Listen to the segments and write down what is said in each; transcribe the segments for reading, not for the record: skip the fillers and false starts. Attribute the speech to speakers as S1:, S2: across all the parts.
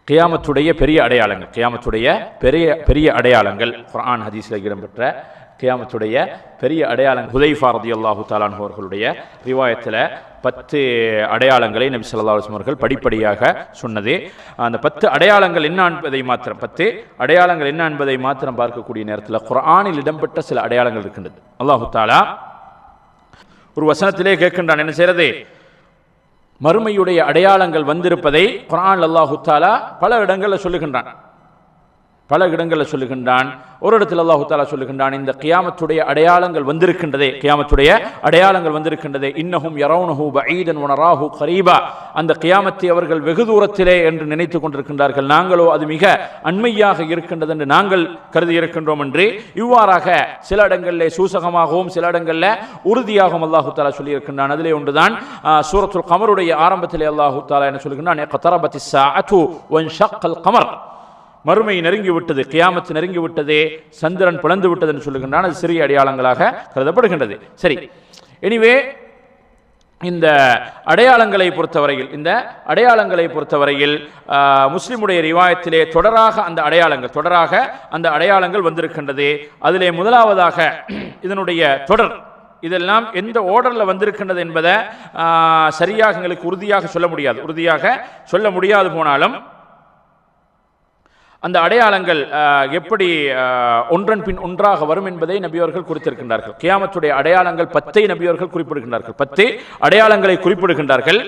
S1: கியாமத்துடைய பெரிய அடையாளங்கள், கியாமத்துடைய பெரிய பெரிய அடையாளங்கள் குர்ஆன் ஹதீஸில் இடம்பெற்ற கியாமத்துடைய பெரிய அடையாளங்கள். ஹுதைஃபா ரலியல்லாஹு தஆலா அன்ஹு அவர்களுடைய ரிவாயத்தில் 10 அடையாளங்களை நபி ஸல்லல்லாஹு அலைஹி வஸல்லம் அவர்கள் படிப்படியாக சொன்னது. அந்த 10 அடையாளங்கள் என்ன என்பதை மாத்திரம் 10 அடையாளங்கள் என்ன என்பதை மாத்திரம் பார்க்கக்கூடிய நேரத்தில் குர்ஆனில் இடம்பெற்ற சில அடையாளங்கள் இருக்கின்றது. அல்லாஹு தஆலா ஒரு வசனத்திலே கேட்கின்றான், என்ன செய்யறது? மறுமையுடைய அடையாளங்கள் வந்திருப்பதை குர்ஆன் அல்லாஹு தஆலா பல இடங்களில் சொல்லுகின்றான். ஒரு இடத்தில் அல்லாஹு தஆலா சொல்லுகின்றான், இந்த கியாமத்துடைய அடையாளங்கள் வந்திருக்கின்றதே, கியாமத்துடைய அடையாளங்கள் வந்திருக்கின்றதே, இன்னஹும் யரவுனஹு பஈதன் வ நராஹு கரீபா, அந்த கியாமத்தை அவர்கள் வெகு தூரத்திலே என்று நினைத்துக் கொண்டிருக்கின்றார்கள், நாங்களோ அது மிக அண்மையாக இருக்கின்றது என்று நாங்கள் கருதி இருக்கின்றோம் என்று. இவ்வாறாக சில இடங்களிலே சூசகமாகவும் சில இடங்களில் உறுதியாகவும் அல்லாஹு தஆலா சொல்லி இருக்கின்றான். அதிலே ஒன்றுதான் சூரத்துல் கமருடைய ஆரம்பத்திலே அல்லாஹு தஆலா என்ன சொல்லுகின்றான், இக்தரபத்திஸ் ஸாஅத்து வன்ஷக்கல் கமர், மறுமை நெருங்கிவிட்டது, கியாமத்து நெருங்கிவிட்டதே, சந்திரன் பிளந்து விட்டது என்று சொல்லுகின்றான். அது சிறிய அடையாளங்களாக கருதப்படுகின்றது. சரி, எனிவே இந்த அடையாளங்களை பொறுத்தவரையில் முஸ்லிமுடைய ரிவாயத்திலே தொடராக அந்த அடையாளங்கள் வந்திருக்கின்றது. அதிலே முதலாவதாக இதனுடைய தொடர், இதெல்லாம் எந்த ஓர்டரில் வந்திருக்கின்றது என்பதை சரியாக எங்களுக்கு உறுதியாக சொல்ல முடியாது போனாலும் அந்த அடையாளங்கள் எப்படி ஒன்றன் பின் ஒன்றாக வரும் என்பதை நபியவர்கள் குறித்திருக்கின்றார்கள். கியாமத்துடைய அடையாளங்கள் 10 நபியவர்கள் குறிப்பிடுகின்றார்கள், 10 அடையாளங்களை குறிப்பிடுகின்றார்கள்.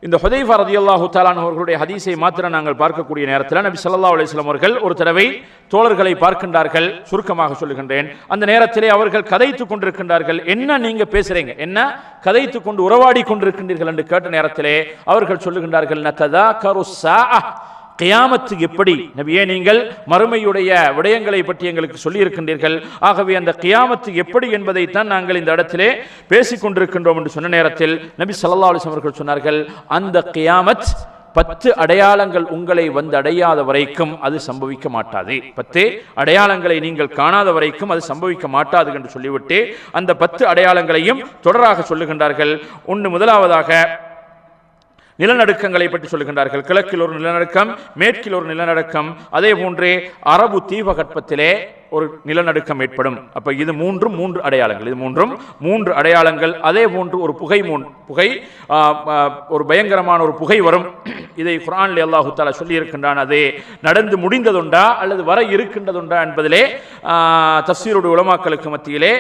S1: இந்த ஹுதைஃபா ரலியல்லாஹு தஆலா அவர்களுடைய ஹதீஸை மாத்திரம் நாங்கள் பார்க்கக்கூடிய நேரத்தில் நபி ஸல்லல்லாஹு அலைஹி வஸல்லம் அவர்கள் ஒரு தடவை தோழர்களை பார்க்கின்றார்கள். சுருக்கமாக சொல்லுகின்றேன், அந்த நேரத்திலே அவர்கள் கதைத்துக் கொண்டிருக்கின்றார்கள். என்ன நீங்க பேசுறீங்க, என்ன கதைத்துக் கொண்டு உறவாடி கொண்டிருக்கின்றீர்கள் என்று கேட்ட நேரத்திலே அவர்கள் சொல்லுகின்றார்கள், நததாகரு ஸாஅ, கியாமத்து எப்படி நபியே, நீங்கள் மறுமையுடைய விடயங்களை பற்றி எங்களுக்கு சொல்லி இருக்கின்றீர்கள், ஆகவே அந்த கியாமத்து எப்படி என்பதைத்தான் நாங்கள் இந்த இடத்திலே பேசிக் கொண்டிருக்கின்றோம் என்று சொன்ன நேரத்தில் நபி ஸல்லல்லாஹு அலைஹி வஸல்லம் அவர்கள் சொன்னார்கள், அந்த கியாமத் 10 அடையாளங்கள் உங்களை வந்து அடையாத வரைக்கும் அது சம்பவிக்க மாட்டாது, 10 அடையாளங்களை நீங்கள் காணாத வரைக்கும் அது சம்பவிக்க மாட்டாது என்று சொல்லிவிட்டு அந்த 10 அடையாளங்களையும் தொடராக சொல்லுகின்றார்கள். முதலாவதாக நிலநடுக்கங்களை பற்றி சொல்லுகின்றார்கள். கிழக்கில் ஒரு நிலநடுக்கம், மேற்கில் ஒரு நிலநடுக்கம், அதே போன்றே அரபு தீபகற்பத்திலே ஒரு நிலநடுக்கம் ஏற்படும். அப்ப இது மூன்று அடையாளங்கள். அதே போன்று ஒரு புகை ஒரு பயங்கரமான ஒரு புகை வரும். இதை குர்ஆனில் அல்லாஹு தஆலா சொல்லி இருக்கின்றான். அது நடந்து முடிந்ததுண்டா அல்லது வர இருக்கின்றதுண்டா என்பதிலே தஃசீருடைய உலமாக்களுக்கு மத்தியிலே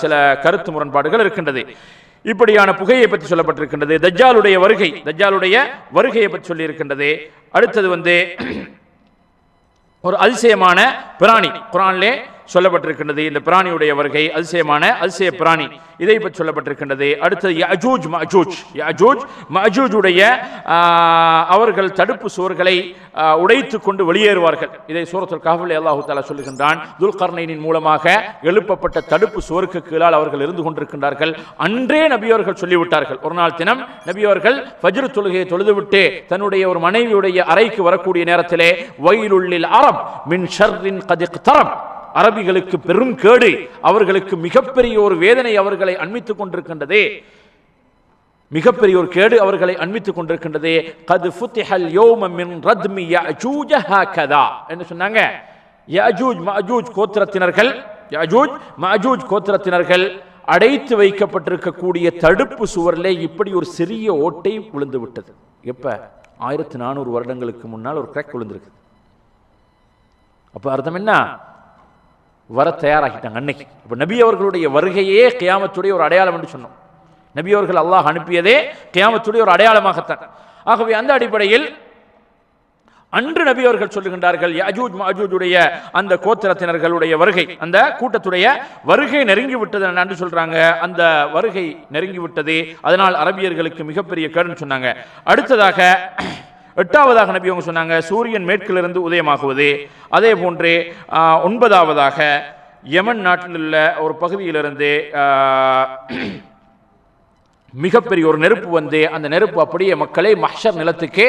S1: சில கருத்து முரண்பாடுகள் இருக்கின்றது. இப்படியான புகையை பற்றி சொல்லப்பட்டிருக்கின்றது. தஜ்ஜாலுடைய வருகையை பற்றி சொல்லி இருக்கின்றது. அடுத்தது ஒரு அதிசயமான பிராணி குர்ஆனிலே சொல்லப்பட்டிருக்கின்றது. இந்த பிராணியுடைய வருகை அதிசய பிராணி, இதை பற்றி சொல்லப்பட்டிருக்கின்றது. அடுத்தது யஅஜூஜ் மஅஜூஜுடைய அவர்கள் தடுப்பு சுவர்களை உடைத்துக் கொண்டு வெளியேறுவார்கள். இதை சூரத்துல் கஹ்ஃபில் அல்லாஹு தஆலா சொல்லுகின்றான், துல்கர்னைனின் மூலமாக எழுப்பப்பட்ட தடுப்பு சுவருக்கு கீழால் அவர்கள் இருந்து கொண்டிருக்கின்றார்கள். அன்றே நபியவர்கள் சொல்லிவிட்டார்கள். ஒரு நாள் தினம் நபியவர்கள் ஃபஜ்ர் தொழுகையை தொழுதுவிட்டு தன்னுடைய ஒரு மனைவியுடைய அறைக்கு வரக்கூடிய நேரத்திலே வயலுல் லில் அரப் மின் ஷர்ரின் கத் இக்தரப், அரபிகளுக்கு பெரும் கேடு, அவர்களுக்கு மிகப்பெரிய ஒரு வேதனை அவர்களை அண்மித்துக் கொண்டிருக்கின்றதே, மிகப்பெரிய ஒரு கேடு அவர்களை அண்மித்துக் கொண்டிருக்கின்றதே. கத் ஃபுத்திஹல் யௌம மின் ரத்மி யஅஜூஜ ஹகதா என்று சொன்னாங்க. யஅஜூஜ் மஅஜூஜ் கோத்திரத்தினர்கள் அடைத்து வைக்கப்பட்டிருக்கக்கூடிய தடுப்பு சுவரிலே இப்படி ஒரு சிறிய ஓட்டை விழுந்து விட்டது. எப்ப 1400 வருடங்களுக்கு முன்னால் ஒரு கிராக் விழுந்திருக்கு. அப்ப அர்த்தம் என்ன, வர தயாராகிட்டாங்க அன்னைக்கு. இப்ப நபி அவர்களுடைய வருகையே கியாமத்துடைய ஒரு அடையாளம் என்று சொன்னோம். நபி அவர்கள் அல்லாஹ் அனுப்பியதே கியாமத்துடைய ஒரு அடையாளமாகத்தான். ஆகவே அந்த அடிப்படையில் அன்று நபி அவர்கள் சொல்லுகின்றார்கள், யஅஜூஜ் மஅஜூஜுடைய அந்த கோத்திரத்தினர்களுடைய வருகை, அந்த கூட்டத்துடைய வருகை நெருங்கிவிட்டது என்று சொல்றாங்க. அந்த வருகை நெருங்கிவிட்டது, அதனால் அரபியர்களுக்கு மிகப்பெரிய கேடுன்னு சொன்னாங்க. அடுத்ததாக 8வதாக நபி அவங்க சொன்னாங்க, சூரியன் மேற்கிலிருந்து உதயமாகுவது. அதே போன்றே 9வதாக யமன் நாட்டில் உள்ள ஒரு பகுதியிலிருந்து மிகப்பெரிய ஒரு நெருப்பு அந்த நெருப்பு அப்படியே மக்களை மஹ்ஷர் நிலத்துக்கே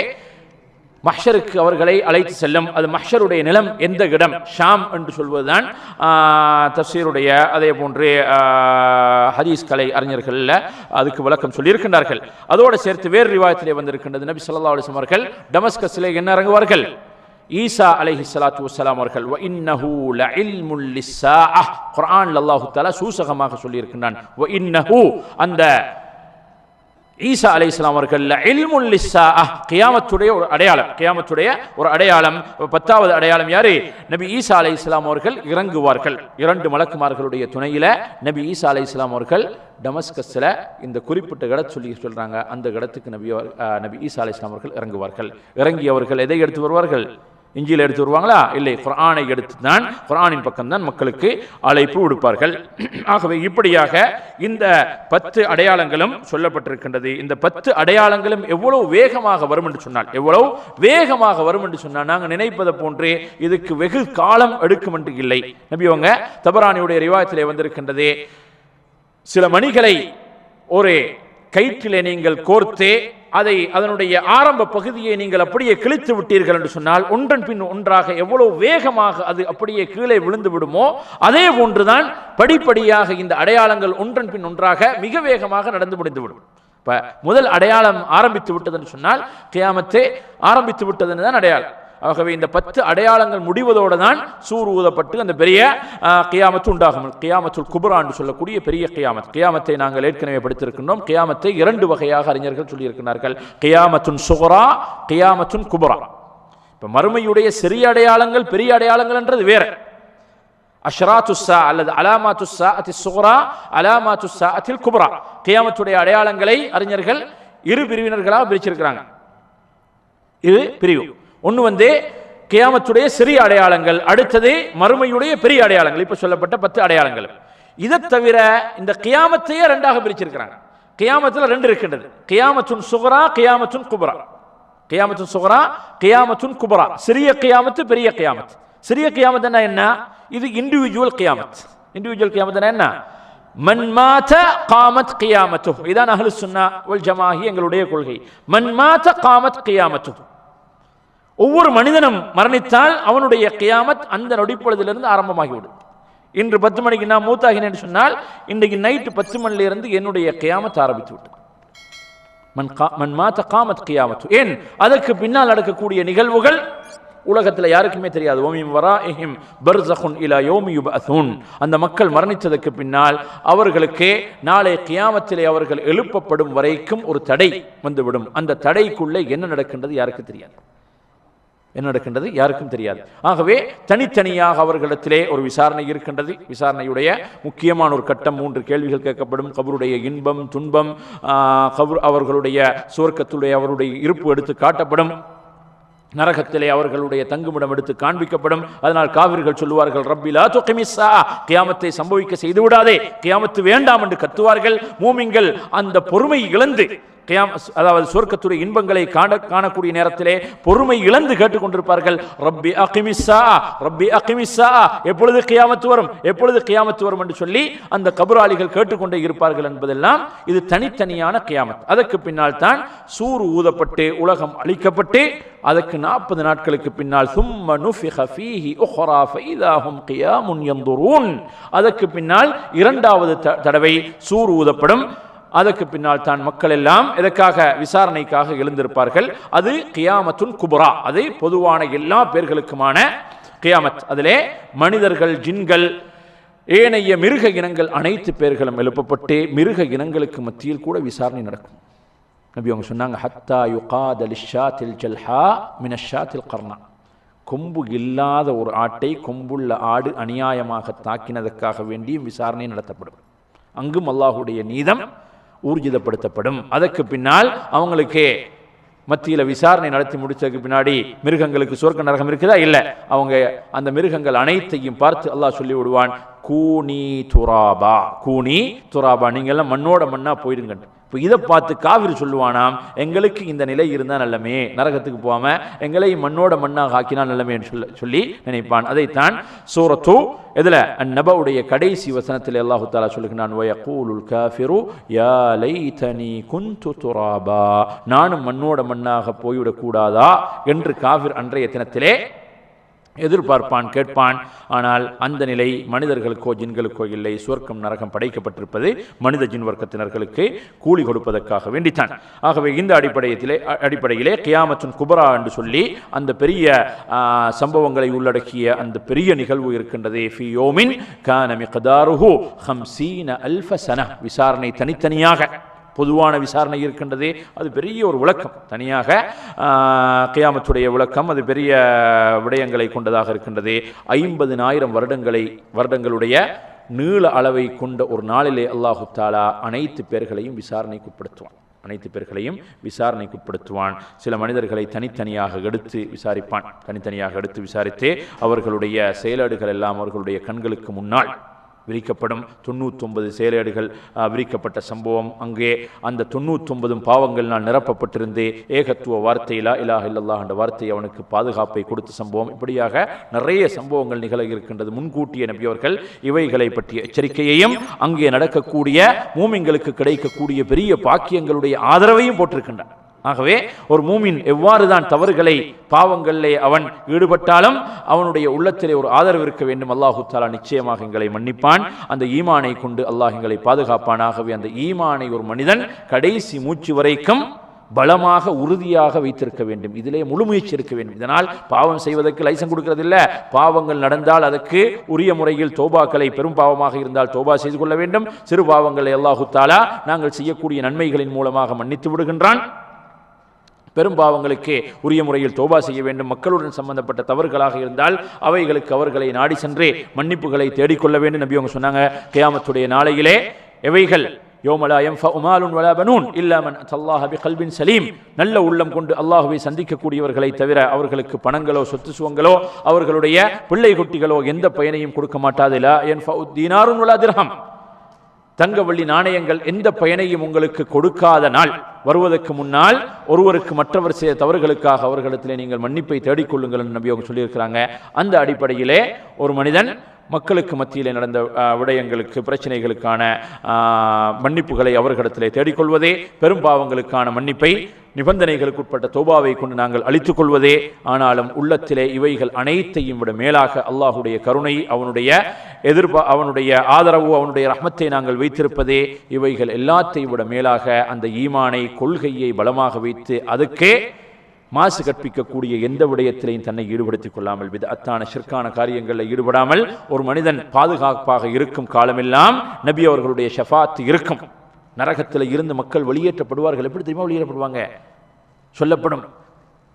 S1: மஹ்ஷருக்கு அவர்களை அழைத்து செல்லும். அது மஹ்ஷருடைய நிலம் எந்த இடம், ஷாம் என்று சொல்வதுதான் தஃசீருடைய அதே போன்று ஹதீஸ் கலை அறிஞர்கள் அதுக்கு விளக்கம் சொல்லியிருக்கின்றார்கள். அதோடு சேர்த்து வேறு ரிவாயத்திலே வந்திருக்கின்றது, நபி ஸல்லல்லாஹு அலைஹி வஸல்லம் அவர்கள் டமஸ்கஸிலே என்ன இறங்குவார்கள், ஈசா அலைஹிஸ்ஸலாத்து வஸ்ஸலாம் அவர்கள் வ இன்னஹு லஇல்முல் லிஸ்ஸாஅஹ், குர்ஆன்ல அல்லாஹ் தஆலா சூசகமாக சொல்லி இருக்கின்றான். வ இன்னஹு, அந்த ஈசா அலைஹிஸ்ஸலாம் அவர்கள் இல்முல் லிஸ்ஸாஅஹ், கியாமத்துடைய ஒரு அடையாளம், கியாமத்துடைய ஒரு அடையாளம். 10வது அடையாளம் யாரு, நபி ஈசா அலைஹிஸ்ஸலாம் அவர்கள் இறங்குவார்கள். 2 மலக்குமார்களுடைய துணையில நபி ஈசா அலைஹிஸ்ஸலாம் அவர்கள் டமஸ்கஸ்ல இந்த குறிப்பிட்ட இடத்தை சொல்றாங்க, அந்த இடத்துக்கு நபி ஈசா அலைஹிஸ்ஸலாம் அவர்கள் இறங்குவார்கள். இறங்கி அவர்கள் எதை எடுத்து வருவார்கள், இஞ்சில எடுத்து வருவாங்களா, இல்லை, குர்ஆனை எடுத்து தான், குர்ஆனின் பக்கம் தான் மக்களுக்கு அழைப்பு விடுப்பார்கள். ஆகவே இப்படியாக இந்த 10 அடையாளங்களும் சொல்லப்பட்டிருக்கின்றது. இந்த 10 அடையாளங்களும் எவ்வளவு வேகமாக வரும் என்று சொன்னால், எவ்வளவு வேகமாக வரும் என்று சொன்னால், நாங்கள் நினைப்பதை போன்றே இதுக்கு வெகு காலம் எடுக்கும் என்று இல்லை. நபி அவங்க தபரானியுடைய ரிவாயத்திலே வந்திருக்கின்றது, சில மணிகளை ஒரு கயிற்றிலே நீங்கள் கோர்த்தே அதனுடைய ஆரம்ப பகுதியை நீங்கள் அப்படியே கிழித்து விட்டீர்கள் என்று சொன்னால், ஒன்றன் பின் ஒன்றாக எவ்வளவு வேகமாக அது அப்படியே கீழே விழுந்து விடுமோ அதே போன்றுதான் படிப்படியாக இந்த அடையாளங்கள் ஒன்றன் பின் ஒன்றாக மிக வேகமாக நடந்து முடிந்துவிடும். இப்ப முதல் அடையாளம் ஆரம்பித்து விட்டது என்று சொன்னால் கியாமத்தே ஆரம்பித்து விட்டதுன்னு தான் அடையாளம். ஆகவே இந்த 10 அடையாளங்கள் முடிவதோடு தான் சூர் ஊதப்பட்டு அந்த பெரிய கியாமத்து உண்டாகும். கியாமத்துல் குப்ரா என்று சொல்லக்கூடிய பெரிய கியாமத். கியாமத்தை நாங்கள் ஏற்கனவே படித்திருக்கின்றோம். கியாமத்தை 2 வகையாக அறிஞர்கள் சொல்லியிருக்கிறார்கள், கியாமத்துன் சுக்ரா, கியாமத்துன் குப்ரா. இப்ப மறுமையுடைய சிறிய அடையாளங்கள் பெரிய அடையாளங்கள் என்றது வேற. அஷ்ராத்து ஸா அல்லது அலாமாத்து ஸாஅத்தி சுக்ரா, அலாமாத்து ஸாஅத்தில் குப்ரா. கியாமத்துடைய அடையாளங்களை அறிஞர்கள் 2 பிரிவினர்களாக பிரிச்சிருக்கிறாங்க. இது பிரிவு ஒன்று கியாமத்துடைய சிறிய அடையாளங்கள், அடுத்தது மறுமையுடைய பெரிய அடையாளங்கள். இப்ப சொல்லப்பட்ட 10 அடையாளங்கள். இதை தவிர இந்த கியாமத்தையே 2ஆக பிரிச்சிருக்கிறாங்க. கியாமத்துல 2 இருக்கின்றது, கியாமத்துன் சுக்ரா, கியாமத்துன் குப்ரா. கியாமத்துன் சுக்ரா, கியாமத்துன் குப்ரா. சிறிய கியாமத்து, பெரிய கியாமத். சிறிய கியாமத் என்ன, இது இண்டிவிஜுவல் கியாமத். இண்டிவிஜுவல் கியாமத் என்ன, மன் மாத காமத் கியாமத்து. இதான் அஹ்லுஸ் சுன்னா வல் ஜமாஅஹ் எங்களுடைய கொள்கை. மன் மாத காமத் கியாமத்து. ஒவ்வொரு மனிதனும் மரணித்தால் அவனுடைய கியாமத் அந்த நொடிப்பொழுதிலிருந்து ஆரம்பமாகிவிடும். இன்று 10 மணிக்கு நான் மூத்தாகினேன் சொன்னால் இன்றைக்கு நைட்டு 10 மணிலிருந்து என்னுடைய கியாமத் ஆரம்பித்து விட்டது. மன் மாத காமத் கியாமத்து. ஏன், அதற்கு பின்னால் நடக்கக்கூடிய நிகழ்வுகள் உலகத்தில் யாருக்குமே தெரியாது. ஓமிம் வராஇஹிம் பர்ஸகுன் இலா யௌமி யுபஅஸூன். அந்த மக்கள் மரணித்ததற்கு பின்னால் அவர்களுக்கு நாளை கியாமத்திலே அவர்கள் எழுப்பப்படும் வரைக்கும் ஒரு தடை வந்துவிடும். அந்த தடைக்குள்ளே என்ன நடக்கின்றது யாருக்கு தெரியாது, என்ன நடக்கின்றது யாருக்கும் தெரியாது. ஆகவே தனித்தனியாக அவர்களிடத்திலே ஒரு விசாரணை இருக்கின்றது. விசாரணையுடைய முக்கியமான ஒரு கட்டம் 3 கேள்விகள் கேட்கப்படும். கபருடைய இன்பம் துன்பம், அவர்களுடைய சுவர்க்கத்துடைய அவருடைய இருப்பு எடுத்து காட்டப்படும், நரகத்திலே அவர்களுடைய தங்குமிடம் எடுத்து காண்பிக்கப்படும். அதனால் காவிர்கள் சொல்லுவார்கள், ரப்பி லா துகிமிஸ் ஸாஅ, கியாமத்தை சம்பவிக்க செய்து விடாதே, கியாமத்து வேண்டாம் என்று கத்துவார்கள். மூமின்கள் அந்த பொறுமை இழந்து, அதாவது சொர்க்கத்துடைய இன்பங்களை காணக்கூடிய நேரத்திலே பொறுமை இழந்து கேட்டுக்கொண்டிருப்பார்கள், ரப்பி அகிமிஸ் ஸாஅ, ரப்பி அகிமிஸ் ஸாஅ, எப்பொழுது கியாமத்து வரும், எப்பொழுது கியாமத்து வரும் என்று சொல்லி அந்த கபராளிகள் கேட்டுக்கொண்டே இருப்பார்கள் என்பதெல்லாம் இது தனித்தனியான கியாமத். அதற்கு பின்னால் தான் சூர் ஊதப்பட்டு உலகம் அழிக்கப்பட்டு அதற்கு 40 நாட்களுக்கு பின்னால் சும்ம நுஃபிக ஃபீஹி உக்ரா ஃபஇதா ஹும் கியாமுன் யன்துரூன். அதற்கு பின்னால் 2வது தடவை சூர் ஊதப்படும். அதற்கு பின்னால் தான் மக்கள் எல்லாம் எதற்காக, விசாரணைக்காக எழுந்திருப்பார்கள். அது கியாமத்துன் குப்ரா, அது பொதுவான எல்லா பேர்களுக்குமான கியாமத். அதிலே மனிதர்கள், ஜின்கள், ஏனைய மிருக இனங்கள் அனைத்து பேர்களும் எழுப்பப்பட்டு மிருக இனங்களுக்கு மத்தியில் கூட விசாரணை நடக்கும். நபி அவங்க சொன்னாங்க, ஹத்தா யுகாத லிஷாத்தில் ஜல்ஹா மினஷாத்தில் கர்னா. கொம்பு இல்லாத ஒரு ஆட்டை கொம்புள்ள ஆடு அநியாயமாக தாக்கினதற்காக வேண்டியும் விசாரணை நடத்தப்படும். அங்கும் அல்லாஹுடைய நீதம் ஊர்ஜிதப்படுத்தப்படும். அதற்கு பின்னால் அவங்களுக்கு மத்தியில் விசாரணை நடத்தி முடிச்சதுக்கு பின்னாடி மிருகங்களுக்கு சொர்க்க நரகம் இருக்குதா, இல்லை, அவங்க அந்த மிருகங்கள் அனைத்தையும் பார்த்து அல்லாஹ் சொல்லி விடுவான், கூனி துராபா, கூனி துராபா, நீங்க எல்லாம் மண்ணோட மண்ணா போயிடுங்க. இப்போ இதை பார்த்து காவிர் சொல்லுவானாம், எங்களுக்கு இந்த நிலை இருந்தால் நல்லமே, நரகத்துக்கு போகாமல் எங்களை மண்ணோட மண்ணாக ஆக்கினால் நல்லமே சொல்லி நினைப்பான். அதைத்தான் சூரத்து இதில் அந்நபவுடைய கடைசி வசனத்தில் அல்லாஹு தஆலா சொல்லுகிறான், வயகூலுல் காஃபிரு யா லைதனி குன்து துராபா, நானும் மண்ணோட மண்ணாக போய்விடக்கூடாதா என்று காஃபிர் அன்றைய தினத்திலே எதிர்பார்ப்பான், கேட்பான். ஆனால் அந்த நிலை மனிதர்களுக்கோ ஜின்களுக்கோ இல்லை. சுவர்க்கம் நரகம் படைக்கப்பட்டிருப்பது மனித ஜின் வர்க்கத்தினர்களுக்கு கூலி கொடுப்பதற்காக வேண்டித்தான். ஆகவே இந்த அடிப்படையிலே கியாமத்துன் குபரா என்று சொல்லி அந்த பெரிய சம்பவங்களை உள்ளடக்கிய அந்த பெரிய நிகழ்வு இருக்கின்றது. ஃபி யௌமின் கான மிக்தாருஹு 50,000 சன. விசாரணை தனித்தனியாக பொதுவான விசாரணை இருக்கின்றது. அது பெரிய ஒரு விளக்கம், தனியாக கியாமத்துடைய விளக்கம், அது பெரிய விடயங்களை கொண்டதாக இருக்கின்றது. 50,000 வருடங்களுடைய நீள அளவை கொண்ட ஒரு நாளிலே அல்லாஹு தஆலா அனைத்து பேர்களையும் விசாரணைக்குட்படுத்துவான். சில மனிதர்களை தனித்தனியாக எடுத்து விசாரித்து அவர்களுடைய செயலேடுகள் எல்லாம் அவர்களுடைய கண்களுக்கு முன்னால் விரிக்கப்படும். 99 செயலேடுகள் விரிக்கப்பட்ட சம்பவம். அங்கே அந்த 99 பாவங்களினால் நிரப்பப்பட்டிருந்து ஏகத்துவ வார்த்தை லா இலாஹ இல்லல்லாஹ் என்ற வார்த்தை அவனுக்கு பாதுகாப்பை கொடுத்த சம்பவம். இப்படியாக நிறைய சம்பவங்கள் நிகழ இருக்கின்றது. முன்கூட்டிய நபி அவர்கள் இவைகளை பற்றிய எச்சரிக்கையையும் அங்கே நடக்கக்கூடிய மூமின்களுக்கு கிடைக்கக்கூடிய பெரிய பாக்கியங்களுடைய ஆதரவையும் போட்டிருக்கின்றார். ஆகவே ஒரு மூமின் எவ்வாறு தான் தவறுகளை பாவங்களிலே அவன் ஈடுபட்டாலும் அவனுடைய உள்ளத்திலே ஒரு ஆதரவு இருக்க வேண்டும். அல்லாஹு தஆலா நிச்சயமாக எங்களை மன்னிப்பான். அந்த ஈமானை கொண்டு அல்லாஹ் எங்களை பாதுகாப்பான். ஆகவே அந்த ஈமானை ஒரு மனிதன் கடைசி மூச்சு வரைக்கும் பலமாக உறுதியாக வைத்திருக்க வேண்டும். இதிலே முழு முயற்சி இருக்க வேண்டும். இதனால் பாவம் செய்வதற்கு லைசன் கொடுக்கிறதில்ல. பாவங்கள் நடந்தால் அதற்கு உரிய முறையில் தௌபாக்களை, பெரும் பாவமாக இருந்தால் தௌபா செய்து கொள்ள வேண்டும். சிறு பாவங்களை அல்லாஹு தஆலா நாங்கள் செய்யக்கூடிய நன்மைகளின் மூலமாக மன்னித்து விடுகின்றான். பெரும் பாவங்களுக்கு உரிய முறையில் தௌபா செய்ய வேண்டும். மக்களுடன் சம்பந்தப்பட்ட தவறுகளாக இருந்தால் அவைகளுக்கு அவர்களை நாடி சென்று மன்னிப்புகளை தேடிக்கொள்ள வேண்டும். நபி அவங்க சொன்னாங்க, கியாமத்துடைய நாளையிலே எவைகள் யௌமலா யன்ஃபஉ மாலுன் வலா பனூன் இல்லா மன் அத்தல்லாஹ பிகல்பின் சலீம், நல்ல உள்ளம் கொண்டு அல்லாஹ்வை சந்திக்கக்கூடியவர்களை தவிர அவர்களுக்கு பணங்களோ சொத்து சுகங்களோ அவர்களுடைய பிள்ளை குட்டிகளோ எந்த பயனையும் கொடுக்க மாட்டாது. லா யன்ஃபஉ தீனாருன் வலா திர்ஹம், தங்க வெள்ளி நாணயங்கள் எந்த பயனையும் உங்களுக்கு கொடுக்காத நாள் வருவதற்கு முன்னால் ஒருவருக்கு மற்றவர் செய்த தவறுகளுக்காக அவர்களிடத்திலே நீங்கள் மன்னிப்பை தேடிக்கொள்ளுங்கள் என்று நபி அவங்க சொல்லியிருக்கிறாங்க. அந்த அடிப்படையிலே ஒரு மனிதன் மக்களுக்கு மத்தியிலே நடந்த விடயங்களுக்கு, பிரச்சனைகளுக்கான மன்னிப்புகளை அவர்களிடத்திலே தேடிக்கொள்வதே, பெரும் பாவங்களுக்கான மன்னிப்பை நிபந்தனைகளுக்கு உட்பட்ட தௌபாவை கொண்டு நாங்கள் அளித்துக் கொள்வதே. ஆனாலும் உள்ளத்திலே இவைகள் அனைத்தையும் விட மேலாக அல்லாஹுடைய கருணை, அவனுடைய ஆதரவு, அவனுடைய ரஹ்மத்தை நாங்கள் வைத்திருப்பதே. இவைகள் எல்லாத்தையும் விட மேலாக அந்த ஈமானை, கொள்கையை பலமாக வைத்து அதுக்கே மாசு கற்பிக்கக்கூடிய எந்த விடயத்திலையும் தன்னை ஈடுபடுத்திக் கொள்ளாமல், பித்அத்தான ஷிர்கான காரியங்களில் ஈடுபடாமல் ஒரு மனிதன் பாதுகாப்பாக இருக்கும் காலமெல்லாம் நபி அவர்களுடைய ஷஃபாத் இருக்கும். நரகத்தில் இருந்து மக்கள் வெளியேற்றப்படுவார்கள். எப்படி தெரியுமா வெளியேற்றப்படுவாங்க? சொல்லப்படும்,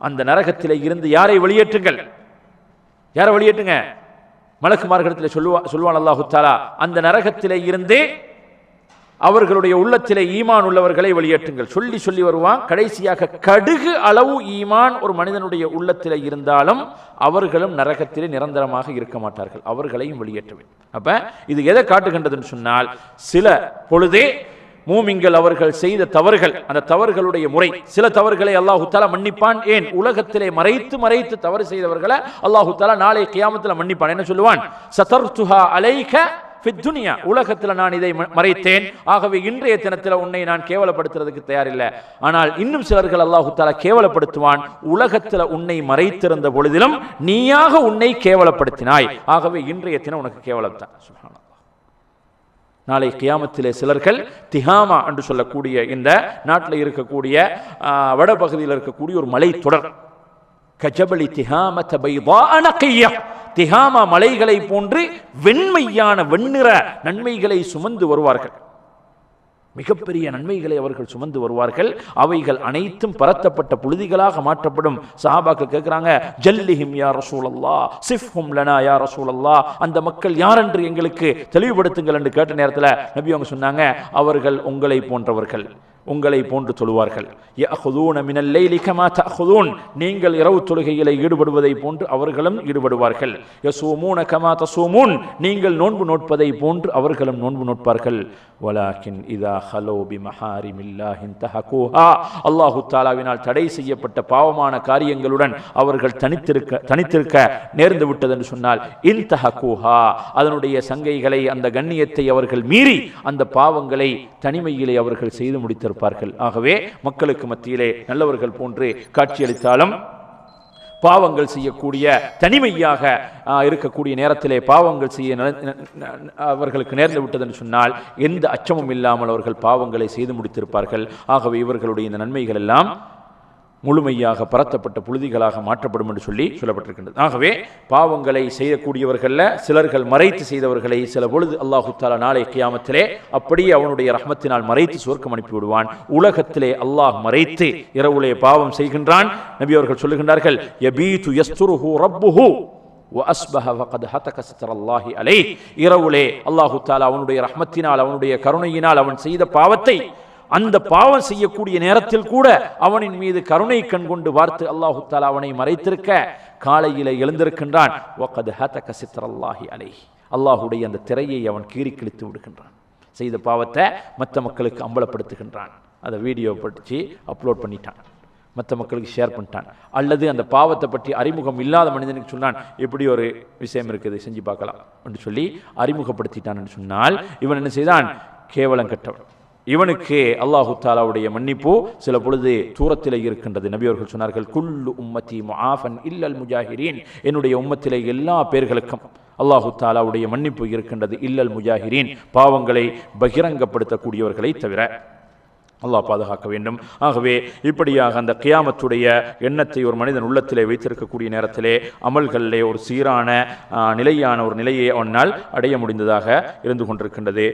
S1: அந்த நரகத்தில் இருந்து யாரை வெளியேற்றுங்கள், யாரை வெளியேற்றுங்க? மலக்குமார்களிடத்தில் சொல்வான் அல்லாஹு தஆலா, அந்த நரகத்திலே இருந்து அவர்களுடைய உள்ளத்திலே ஈமான் உள்ளவர்களை வெளியேற்றுங்கள் சொல்லி சொல்லி வருவான். கடைசியாக கடுகு அளவு ஈமான் ஒரு மனிதனுடைய உள்ளத்திலே இருந்தாலும் அவர்களும் நரகத்திலே நிரந்தரமாக இருக்க மாட்டார்கள், அவர்களையும் வெளியேற்ற வேண்டும். அப்ப இது எதை காட்டுகின்றதுன்னு சொன்னால், சில பொழுதே மூமின்கள் அவர்கள் செய்த தவறுகள், அந்த தவறுகளுடைய முறை, சில தவறுகளை அல்லாஹு தஆலா மன்னிப்பான். ஏன்? உலகத்திலே மறைத்து தவறு செய்தவர்களை அல்லாஹு தஆலா நாளை கியாமத்தில் மன்னிப்பான். என்ன சொல்லுவான்? சதர்துஹா அலைக ஃபித் துன்யா, உலகத்தில் நான் இதை மறைத்தேன், ஆகவே இன்றைய தினத்தில் உன்னை நான் கேவலப்படுத்துறதுக்கு தயாரில்லை. ஆனால் இன்னும் சிலர்கள் அல்லாஹு தஆலா கேவலப்படுத்துவான். உலகத்தில் உன்னை மறைத்திருந்த பொழுதிலும் நீயாக உன்னை கேவலப்படுத்தினாய், ஆகவே இன்றைய தினம் உனக்கு கேவலம் தான். சுப்ஹானல்லாஹ். நாளை கியாமத்திலே சிலர்கள் திஹாமா என்று சொல்லக்கூடிய இந்த நாட்டில் இருக்கக்கூடிய வடபகுதியில் இருக்கக்கூடிய ஒரு மலை தொடர், கஜபலி திஹாமத பைதா நகிய்யா, திஹாமா மலைகளை போன்று வெண்மையான வெண்ணிற நன்மைகளை சுமந்து வருவார்கள். மிகப்பெரிய நன்மைகளை அவர்கள் சுமந்து வருவார்கள். அவைகள் அனைத்தும் பரத்தப்பட்ட புழுதிகளாக மாற்றப்படும். சஹாபாக்கள் கேட்கிறாங்க, ஜல்லிஹிம் யா ரசூலல்லாஹ், சிஃப்ஹும் லனா யா ரசூலல்லாஹ், அந்த மக்கள் யார் என்று எங்களுக்கு தெளிவுபடுத்துங்கள் என்று கேட்ட நேரத்தில் நபி அவங்க சொன்னாங்க, அவர்கள் உங்களை போன்றவர்கள், உங்களை போன்று தொழுவார்கள். யஅஹுதூன மினல் லைலி கமா தஅஹுதூன், நீங்கள் இரவு தொழுகையிலே ஈடுபடுவதை போன்று அவர்களும் ஈடுபடுவார்கள். யஸூமூன கமா தஸூமூன், நீங்கள் நோன்பு நோட்பதை போன்று அவர்களும் நோன்பு நோட்பார்கள். வலாக்கின் இதா ஹலோ பிமஹாரிமில்லாஹி தஹகூஹா, அல்லாஹு தஆலாவினால் தடை செய்யப்பட்ட பாவமான காரியங்களுடன் அவர்கள் தனித்திருக்க நேர்ந்து விட்டது என்று சொன்னால் இன்தஹகூஹா, அதனுடைய சங்கைகளை அந்த கண்ணியத்தை அவர்கள் மீறி அந்த பாவங்களை தனிமையிலே அவர்கள் செய்து முடித்திருப்பார்கள். ஆகவே மக்களுக்கு மத்தியிலே நல்லவர்கள் போன்று காட்சியளித்தாலும் பாவங்கள் செய்யக்கூடிய தனிமையாக இருக்கக்கூடிய நேரத்திலே பாவங்கள் செய்ய அவர்களுக்கு நேர்ந்து விட்டது என்று சொன்னால் எந்த அச்சமும் இல்லாமல் அவர்கள் பாவங்களை செய்து முடித்திருப்பார்கள். ஆகவே இவர்களுடைய இந்த நன்மைகள் எல்லாம் முழுமையாக பரத்தப்பட்ட புழுதிகளாக மாற்றப்படும் என்று சொல்லப்பட்டிருக்கின்றது. ஆகவே பாவங்களை செய்யக்கூடியவர்கள சிலர்கள் மறைத்து செய்தவர்களை சில பொழுது அல்லாஹு தஆலா நாளை கியாமத்திலே அப்படியே அவனுடைய ரஹ்மத்தினால் மறைத்து சொர்க்கம் அனுப்பி விடுவான். உலகத்திலே அல்லாஹ் மறைத்து இரவுலே பாவம் செய்கின்றான். நபி அவர்கள் சொல்லுகின்றார்கள், யபீது யஸ்துருஹு ரப்புஹு வஅஸ்பஹ ஃபகத் ஹதக சத்ரல்லாஹி அலைஹி, இரவுலே அல்லாஹு தஆலா அவனுடைய ரஹ்மத்தினால் அவனுடைய கருணையினால் அவன் செய்த பாவத்தை அந்த பாவம் செய்யக்கூடிய நேரத்தில் கூட அவனின் மீது கருணை கண் கொண்டு பார்த்து அல்லாஹு தஆலா அவனை மறைத்திருக்க காலையிலே எழுந்திருக்கின்றான். வகத் ஹதக சித்ரல்லாஹி அலைஹி, அல்லாஹுடைய அந்த திரையை அவன் கீறி கிழித்து விடுகின்றான். செய்த பாவத்தை மற்ற மக்களுக்கு அம்பலப்படுத்துகின்றான். அதை வீடியோ பற்றி அப்லோட் பண்ணிட்டான், மற்ற மக்களுக்கு ஷேர் பண்ணிட்டான். அல்லது அந்த பாவத்தை பற்றி அறிமுகம் இல்லாத மனிதனுக்கு சொன்னான், இப்படி ஒரு விஷயம் இருக்குது செஞ்சு பார்க்கலாம் என்று சொல்லி அறிமுகப்படுத்திட்டான் என்று சொன்னால் இவன் என்ன செய்தான்? கேவலம் கட்டவன். இவனுக்கு அல்லாஹு தஆலாவுடைய மன்னிப்பு சில பொழுது தூரத்திலே இருக்கின்றது. நபி அவர்கள் சொன்னார்கள், குல்லு உம்மத்தி முஆஃபன் இல்லல் முஜாஹிரீன், என்னுடைய உம்மத்திலே எல்லா பேர்களுக்கும் அல்லாஹு தஆலாவுடைய மன்னிப்பு இருக்கின்றது. இல்லல் முஜாஹிரீன், பாவங்களை பகிரங்கப்படுத்தக்கூடியவர்களை தவிர. அல்லாஹ் பாதுகாக்க வேண்டும். ஆகவே இப்படியாக அந்த கியாமத்துடைய எண்ணத்தை ஒரு மனிதன் உள்ளத்திலே வைத்திருக்கக்கூடிய நேரத்திலே அமல்களிலே ஒரு சீரான நிலையான ஒரு நிலையை அவனால் அடைய முடிந்ததாக இருந்து கொண்டிருக்கின்றது.